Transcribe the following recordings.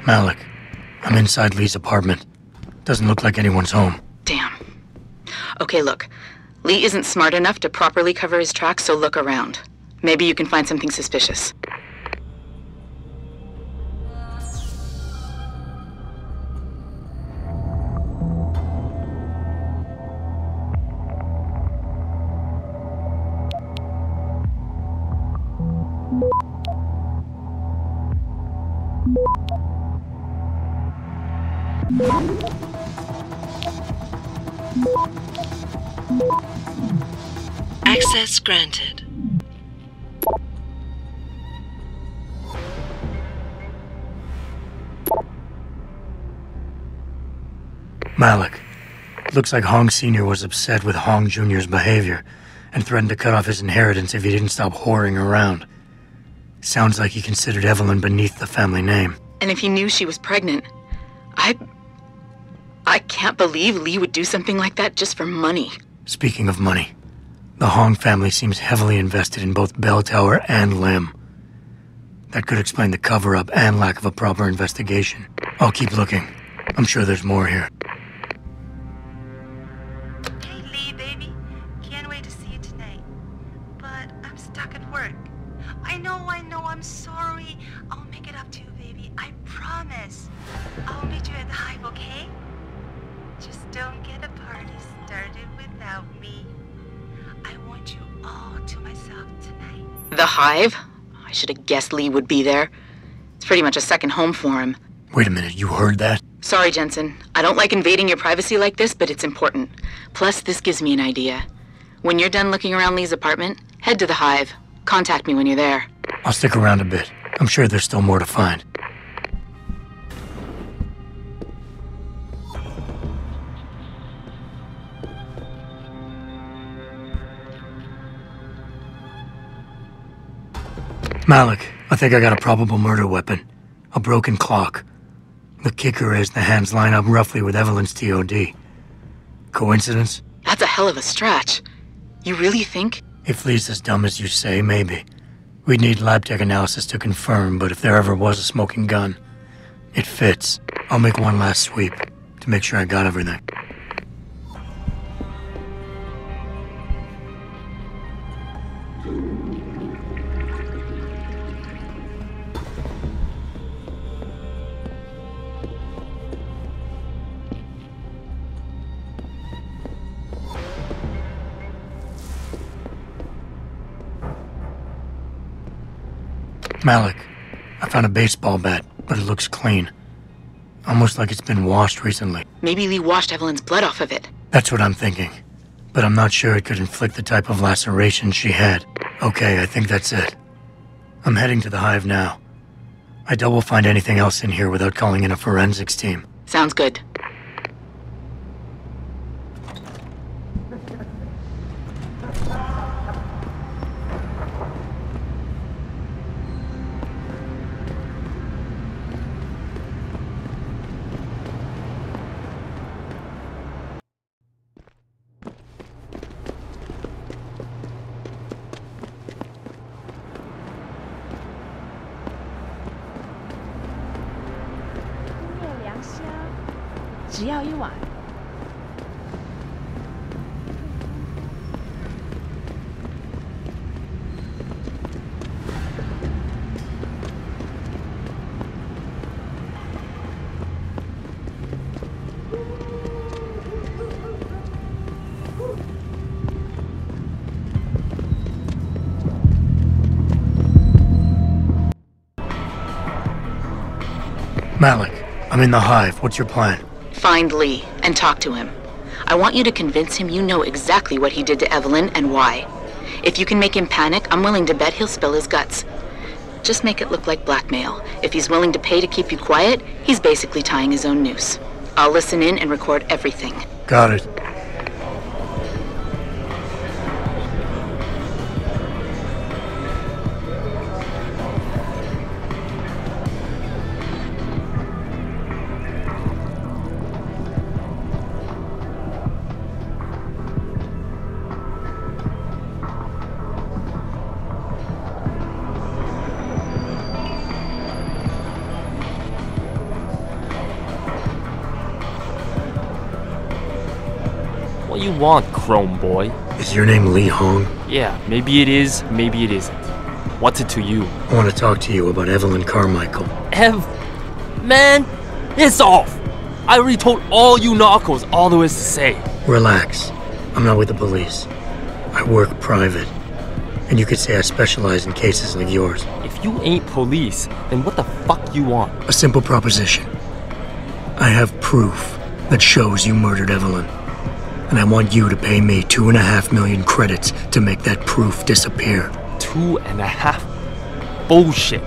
Malik, I'm inside Lee's apartment. Doesn't look like anyone's home. Damn. Okay, look. Lee isn't smart enough to properly cover his tracks, so look around. Maybe you can find something suspicious. Access granted. Malik, looks like Hong Sr. was upset with Hong Jr.'s behavior and threatened to cut off his inheritance if he didn't stop whoring around. Sounds like he considered Evelyn beneath the family name. And if he knew she was pregnant, I can't believe Lee would do something like that just for money. Speaking of money, the Hong family seems heavily invested in both Bell Tower and Lim. That could explain the cover-up and lack of a proper investigation. I'll keep looking. I'm sure there's more here. Hey Lee, baby. Can't wait to see you tonight. But I'm stuck at work. I know, I'm sorry. I'll make it up to you, baby. I promise. I'll meet you at the Hive, okay? Just don't get a party started without me. I want you all to myself tonight. The Hive? I should have guessed Lee would be there. It's pretty much a second home for him. Wait a minute, you heard that? Sorry, Jensen. I don't like invading your privacy like this, but it's important. Plus, this gives me an idea. When you're done looking around Lee's apartment, head to the Hive. Contact me when you're there. I'll stick around a bit. I'm sure there's still more to find. Malik, I think I got a probable murder weapon. A broken clock. The kicker is the hands line up roughly with Evelyn's TOD. Coincidence? That's a hell of a stretch. You really think? If Lee's as dumb as you say, maybe. We'd need lab tech analysis to confirm, but if there ever was a smoking gun, it fits. I'll make one last sweep to make sure I got everything. Malik, I found a baseball bat, but it looks clean. Almost like it's been washed recently. Maybe Lee washed Evelyn's blood off of it. That's what I'm thinking. But I'm not sure it could inflict the type of laceration she had. Okay, I think that's it. I'm heading to the Hive now. I doubt we'll find anything else in here without calling in a forensics team. Sounds good. Malik, I'm in the Hive. What's your plan? Find Lee and talk to him. I want you to convince him you know exactly what he did to Evelyn and why. If you can make him panic, I'm willing to bet he'll spill his guts. Just make it look like blackmail. If he's willing to pay to keep you quiet, he's basically tying his own noose. I'll listen in and record everything. Got it. What you want, Chrome Boy? Is your name Lee Hong? Yeah, maybe it is, maybe it isn't. What's it to you? I want to talk to you about Evelyn Carmichael. Man, it's off! I already told all you narcos all there is to say. Relax. I'm not with the police. I work private. And you could say I specialize in cases like yours. If you ain't police, then what the fuck you want? A simple proposition. I have proof that shows you murdered Evelyn. And I want you to pay me 2.5 million credits to make that proof disappear. 2.5? Bullshit.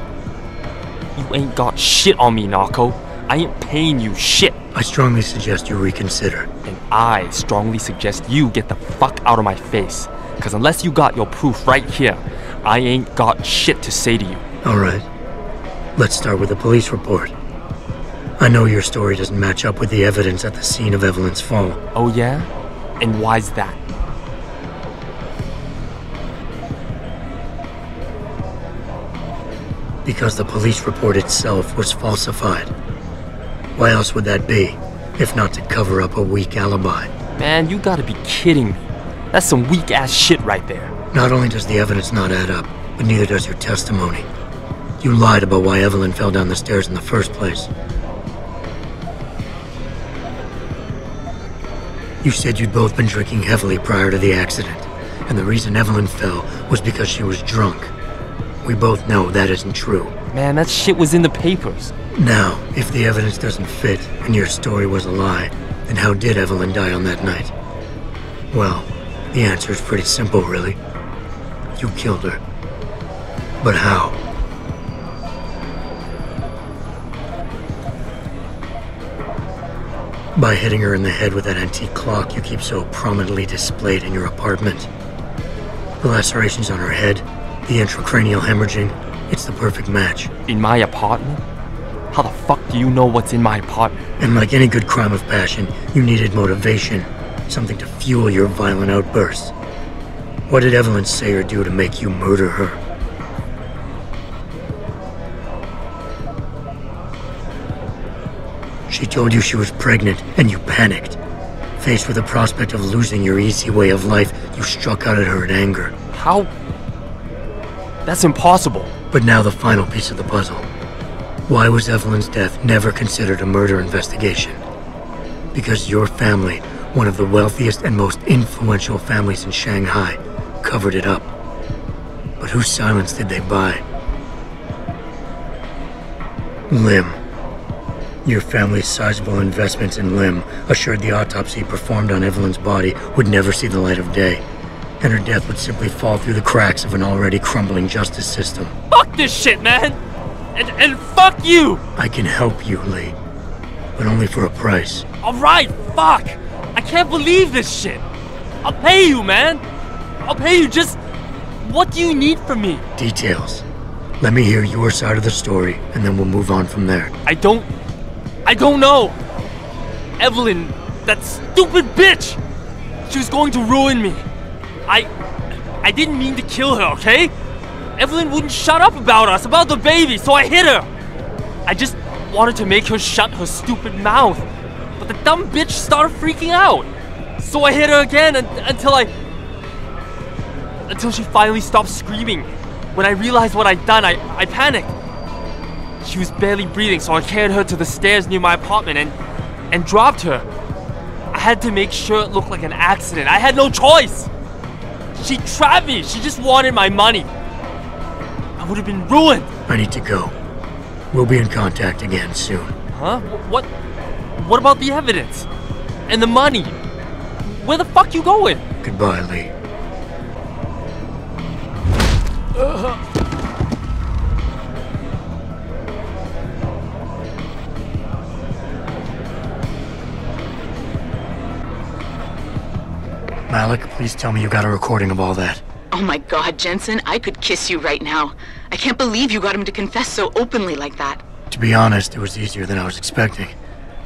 You ain't got shit on me, narco. I ain't paying you shit. I strongly suggest you reconsider. And I strongly suggest you get the fuck out of my face. Cause unless you got your proof right here, I ain't got shit to say to you. Alright. Let's start with the police report. I know your story doesn't match up with the evidence at the scene of Evelyn's fall. Oh yeah? And why's that? Because the police report itself was falsified. Why else would that be, if not to cover up a weak alibi? Man, you gotta be kidding me. That's some weak-ass shit right there. Not only does the evidence not add up, but neither does your testimony. You lied about why Evelyn fell down the stairs in the first place. You said you'd both been drinking heavily prior to the accident, and the reason Evelyn fell was because she was drunk. We both know that isn't true. Man, that shit was in the papers. Now, if the evidence doesn't fit and your story was a lie, then how did Evelyn die on that night? Well, the answer is pretty simple, really. You killed her. But how? By hitting her in the head with that antique clock you keep so prominently displayed in your apartment. The lacerations on her head, the intracranial hemorrhaging, it's the perfect match. In my apartment? How the fuck do you know what's in my apartment? And like any good crime of passion, you needed motivation, something to fuel your violent outbursts. What did Evelyn say or do to make you murder her? She told you she was pregnant, and you panicked. Faced with the prospect of losing your easy way of life, you struck out at her in anger. How? That's impossible. But now the final piece of the puzzle. Why was Evelyn's death never considered a murder investigation? Because your family, one of the wealthiest and most influential families in Shanghai, covered it up. But whose silence did they buy? Lim. Your family's sizable investments in Lim assured the autopsy performed on Evelyn's body would never see the light of day, and her death would simply fall through the cracks of an already crumbling justice system. Fuck this shit, man! And fuck you! I can help you, Lee, but only for a price. Alright, fuck! I can't believe this shit! I'll pay you, man! I'll pay you, just... What do you need from me? Details. Let me hear your side of the story, and then we'll move on from there. I don't know! Evelyn, that stupid bitch! She was going to ruin me. I didn't mean to kill her, okay? Evelyn wouldn't shut up about us, about the baby, so I hit her! I just wanted to make her shut her stupid mouth. But the dumb bitch started freaking out. So I hit her again until she finally stopped screaming. When I realized what I'd done, I panicked. She was barely breathing, so I carried her to the stairs near my apartment and dropped her. I had to make sure it looked like an accident. I had no choice. She trapped me. She just wanted my money. I would have been ruined. I need to go. We'll be in contact again soon. Huh? What about the evidence? And the money? Where the fuck you going? Goodbye, Lee. Malik, please tell me you got a recording of all that. Oh my God, Jensen, I could kiss you right now. I can't believe you got him to confess so openly like that. To be honest, it was easier than I was expecting.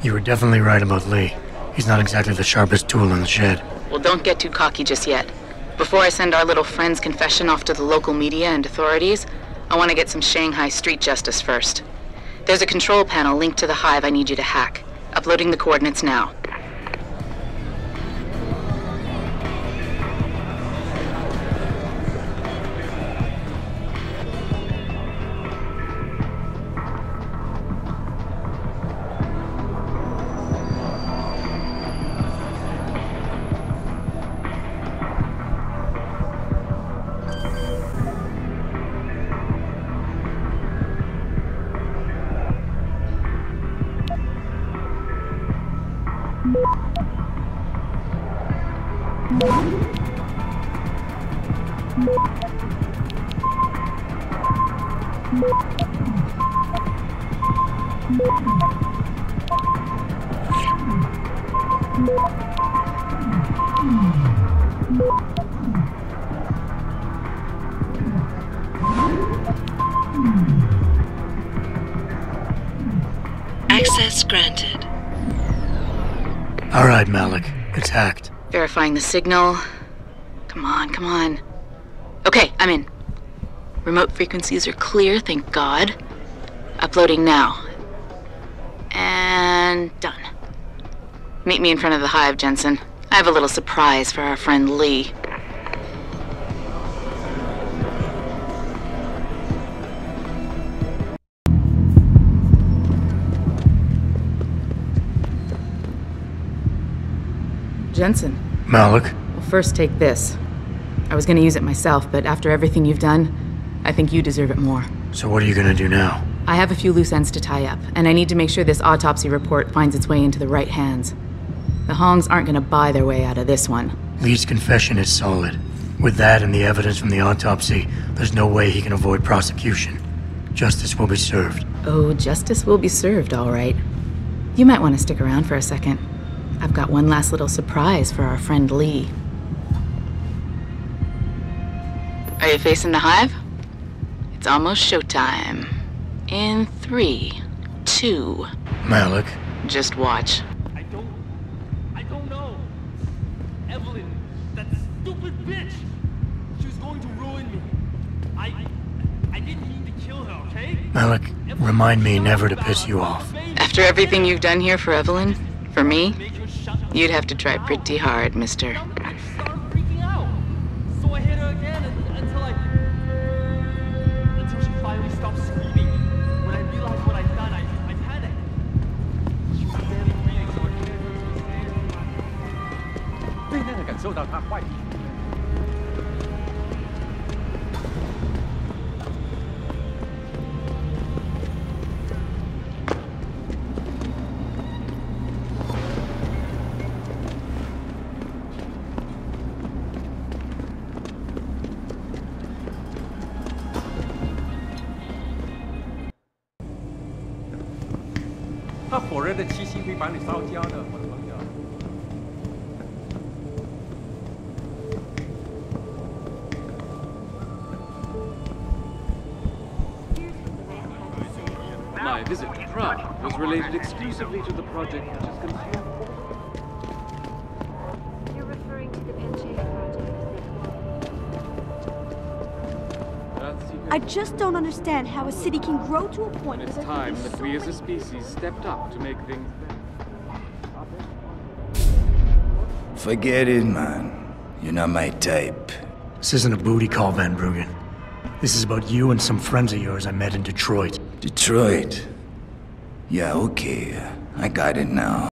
You were definitely right about Lee. He's not exactly the sharpest tool in the shed. Well, don't get too cocky just yet. Before I send our little friend's confession off to the local media and authorities, I want to get some Shanghai street justice first. There's a control panel linked to the hive I need you to hack. Uploading the coordinates now. Access granted. All right, Malik. It's hacked. Verifying the signal. Come on, come on. Okay, I'm in. Remote frequencies are clear, thank God. Uploading now. And done. Meet me in front of the hive, Jensen. I have a little surprise for our friend Lee. Jensen. Malik? Well, first take this. I was gonna use it myself, but after everything you've done, I think you deserve it more. So what are you gonna do now? I have a few loose ends to tie up, and I need to make sure this autopsy report finds its way into the right hands. The Hongs aren't gonna buy their way out of this one. Lee's confession is solid. With that and the evidence from the autopsy, there's no way he can avoid prosecution. Justice will be served. Oh, justice will be served, all right. You might want to stick around for a second. I've got one last little surprise for our friend Lee. Are you facing the hive? It's almost showtime. In 3, 2... Malik? Just watch. I don't know. Evelyn, that stupid bitch. She was going to ruin me. I didn't mean to kill her, okay? Malik, remind me never to piss you off. After everything you've done here for Evelyn, for me, you'd have to try pretty hard, mister. I started freaking out. So I hit her again until she finally stopped screaming. When I realized what I'd done, I panicked. She was barely breathing, so I carried her to the stairs. 对那个感受到她坏。他火热的气息会把你烧焦的，我的朋友。My visit to Prague was related exclusively to the project which has consumed. You're referring to the Penche project. I just don't understand how a city can grow to a point And it's where there can time be that so we as a many- species stepped up to make things better. Forget it, man. You're not my type. This isn't a booty call, Van Bruggen. This is about you and some friends of yours I met in Detroit. Detroit. Yeah, okay. I got it now.